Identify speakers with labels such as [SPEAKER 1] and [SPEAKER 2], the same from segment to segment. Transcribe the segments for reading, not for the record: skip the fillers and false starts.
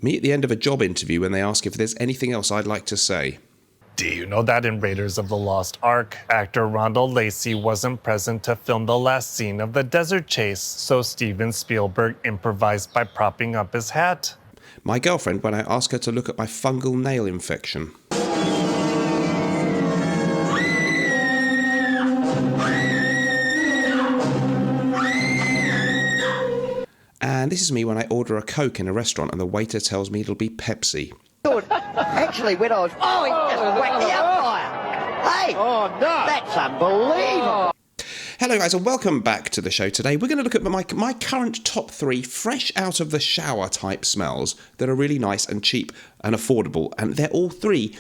[SPEAKER 1] Me at the end of a job interview when they ask if there's anything else I'd like to say.
[SPEAKER 2] Do you know that in Raiders of the Lost Ark, actor Rondell Lacey wasn't present to film the last scene of the desert chase, so Steven Spielberg improvised by propping up his hat?
[SPEAKER 1] My girlfriend when I ask her to look at my fungal nail infection. And this is me when I order a Coke in a restaurant and the waiter tells me it'll be Pepsi.
[SPEAKER 3] Actually, when I was... Oh, he just whacked the umpire! Hey! Oh, no! That's unbelievable!
[SPEAKER 1] Hello guys and welcome back to the show today. We're going to look at my current top 3 fresh out of the shower type smells that are really nice and cheap and affordable. And they're all 3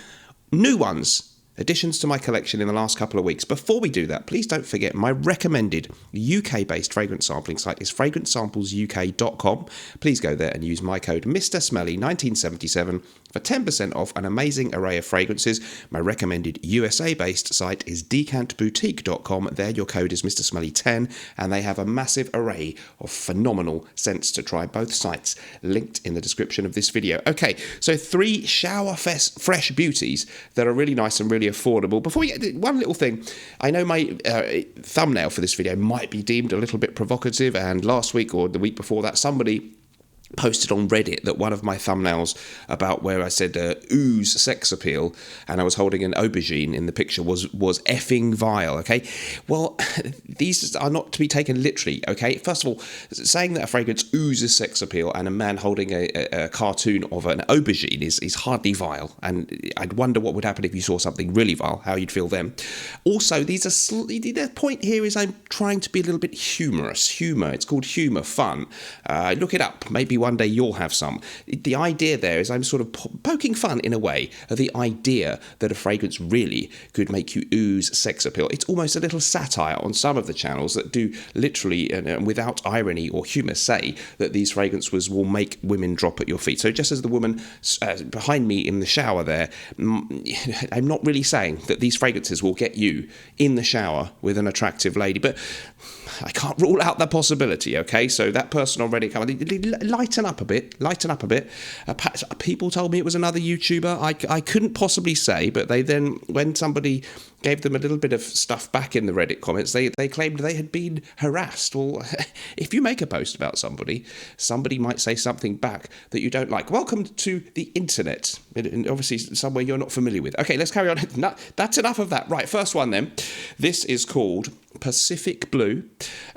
[SPEAKER 1] new ones. Additions to my collection in the last couple of weeks. Before we do that, please don't forget my recommended UK-based fragrance sampling site is fragrancesamplesuk.com. Please go there and use my code MrSmelly1977 for 10% off an amazing array of fragrances. My recommended USA-based site is decantboutique.com. There your code is MrSmelly10 and they have a massive array of phenomenal scents to try. Both sites linked in the description of this video. Okay, so 3 shower fresh beauties that are really nice and really affordable. Before we get one little thing, I know my thumbnail for this video might be deemed a little bit provocative, and last week or the week before that somebody posted on Reddit that one of my thumbnails about where I said ooze sex appeal and I was holding an aubergine in the picture was effing vile, okay? Well, these are not to be taken literally, okay? First of all, saying that a fragrance oozes sex appeal and a man holding a cartoon of an aubergine is hardly vile, and I'd wonder what would happen if you saw something really vile, how you'd feel then. Also, the point here is I'm trying to be a little bit humorous. Humour, it's called humour, fun. Look it up, maybe one day you'll have some. The idea there is I'm sort of poking fun in a way of the idea that a fragrance really could make you ooze sex appeal. It's almost a little satire on some of the channels that do literally and without irony or humour say that these fragrances will make women drop at your feet. So just as the woman behind me in the shower there, I'm not really saying that these fragrances will get you in the shower with an attractive lady, but I can't rule out that possibility, okay? So that person on Reddit, lighten up a bit. People told me it was another YouTuber. I couldn't possibly say, but they then, when somebody gave them a little bit of stuff back in the Reddit comments, they claimed they had been harassed. Well, if you make a post about somebody might say something back that you don't like. Welcome to the internet, and obviously somewhere you're not familiar with. Okay, let's carry on. That's enough of that. Right, first one then. This is called Pacific Blue,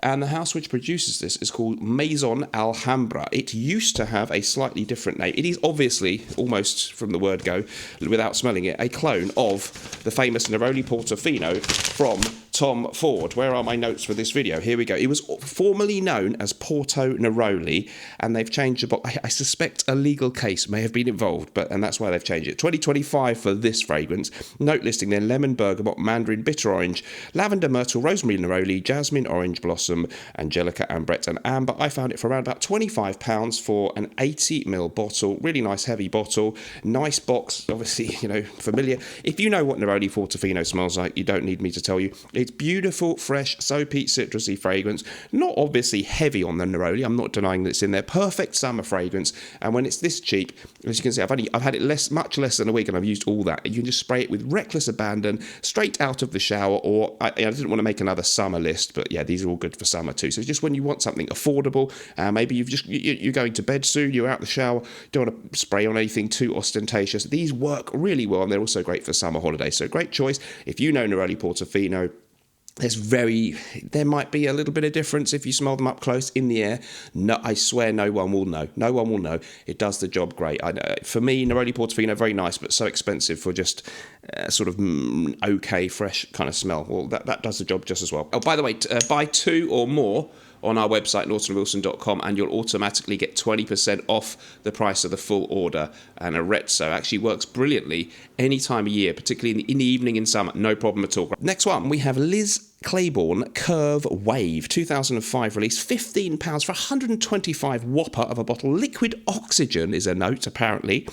[SPEAKER 1] and the house which produces this is called Maison Alhambra. It used to have a slightly different name. It is obviously, almost from the word go, without smelling it, a clone of the famous Neroli Portofino from Tom Ford. Where are my notes for this video? Here we go. It was formerly known as Porto Neroli, and they've changed the box. I suspect a legal case may have been involved, and that's why they've changed it. 2025 for this fragrance. Note listing then: lemon, bergamot, mandarin, bitter orange, lavender, myrtle, rosemary, neroli, jasmine, orange blossom, angelica, ambrette, and amber. I found it for around about £25 for an 80ml bottle. Really nice, heavy bottle. Nice box, obviously, familiar. If you know what Neroli Portofino smells like, you don't need me to tell you. It's beautiful, fresh, soapy, citrusy fragrance. Not obviously heavy on the neroli. I'm not denying that it's in there. Perfect summer fragrance. And when it's this cheap, as you can see, I've had it much less than a week, and I've used all that. You can just spray it with reckless abandon, straight out of the shower. Or I didn't want to make another summer list, but yeah, these are all good for summer too. So just when you want something affordable, maybe you're going to bed soon, you're out the shower, don't want to spray on anything too ostentatious. These work really well, and they're also great for summer holidays. So great choice. If you know Neroli Portofino, there might be a little bit of difference if you smell them up close in the air. No, I swear no one will know. No one will know. It does the job great. For me, Neroli Portofino, very nice, but so expensive for just sort of okay, fresh kind of smell. Well, that does the job just as well. Oh, by the way, buy 2 or more on our website, nortonwilson.com, and you'll automatically get 20% off the price of the full order. And Arezzo actually works brilliantly any time of year, particularly in the evening in summer. No problem at all. Next one, we have Liz Claiborne Curve Wave, 2005 release, £15 for 125 whopper of a bottle. Liquid oxygen is a note, apparently.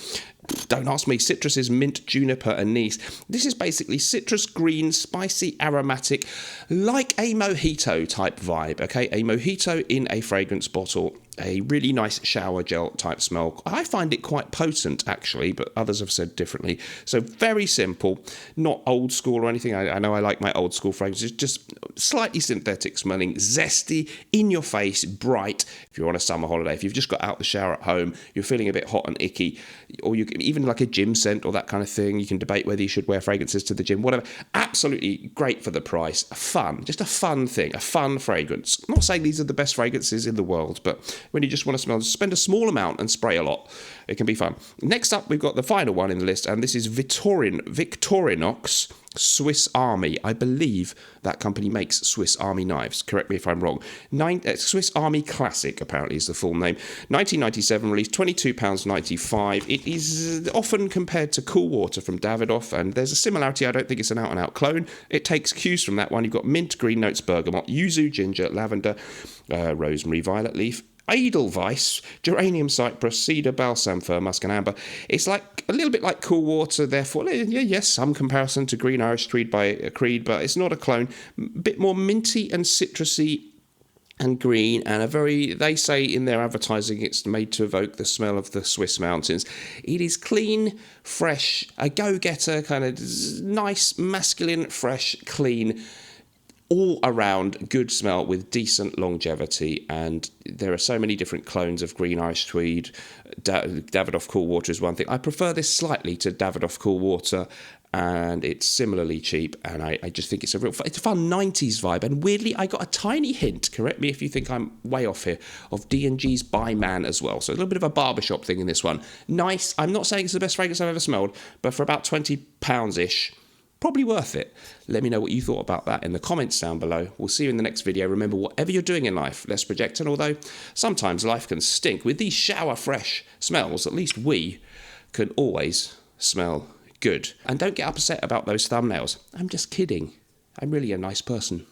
[SPEAKER 1] Don't ask me. Citruses, mint, juniper, anise. This is basically citrus, green, spicy, aromatic, like a mojito type vibe, okay? A mojito in a fragrance bottle. a really nice shower gel type smell. I find it quite potent actually, but others have said differently. So very simple, not old school or anything. I know I like my old school fragrances, just slightly synthetic smelling, zesty, in your face, bright. If you're on a summer holiday, if you've just got out the shower at home, you're feeling a bit hot and icky, or you can even like a gym scent or that kind of thing. You can debate whether you should wear fragrances to the gym, whatever. Absolutely great for the price. Fun, just a fun thing, a fun fragrance. I'm not saying these are the best fragrances in the world, but when you just want to smell, spend a small amount and spray a lot. It can be fun. Next up, we've got the final one in the list, and this is Victorinox Swiss Army. I believe that company makes Swiss Army knives. Correct me if I'm wrong. Swiss Army Classic, apparently, is the full name. 1997 release, £22.95. It is often compared to Cool Water from Davidoff, and there's a similarity. I don't think it's an out-and-out clone. It takes cues from that one. You've got mint, green notes, bergamot, yuzu, ginger, lavender, rosemary, violet leaf, Edelweiss, geranium cypress, cedar, balsam fir, musk and amber. It's like a little bit like Cool Water, therefore, yes, some comparison to Green Irish Tweed by Creed, but it's not a clone. A bit more minty and citrusy and green, and they say in their advertising it's made to evoke the smell of the Swiss mountains. It is clean, fresh, a go-getter, kind of nice, masculine, fresh, clean, all around good smell with decent longevity. And there are so many different clones of Green Irish Tweed. Davidoff Cool Water is one thing. I prefer this slightly to Davidoff Cool Water, and it's similarly cheap, and I just think it's a fun 90s vibe. And weirdly, I got a tiny hint, correct me if you think I'm way off here, of D&G's By Man as well. So a little bit of a barbershop thing in this one. Nice. I'm not saying it's the best fragrance I've ever smelled, but for about £20-ish, probably worth it. Let me know what you thought about that in the comments down below. We'll see you in the next video. Remember, whatever you're doing in life, let's project. And although sometimes life can stink, with these shower fresh smells, at least we can always smell good. And don't get upset about those thumbnails. I'm just kidding. I'm really a nice person.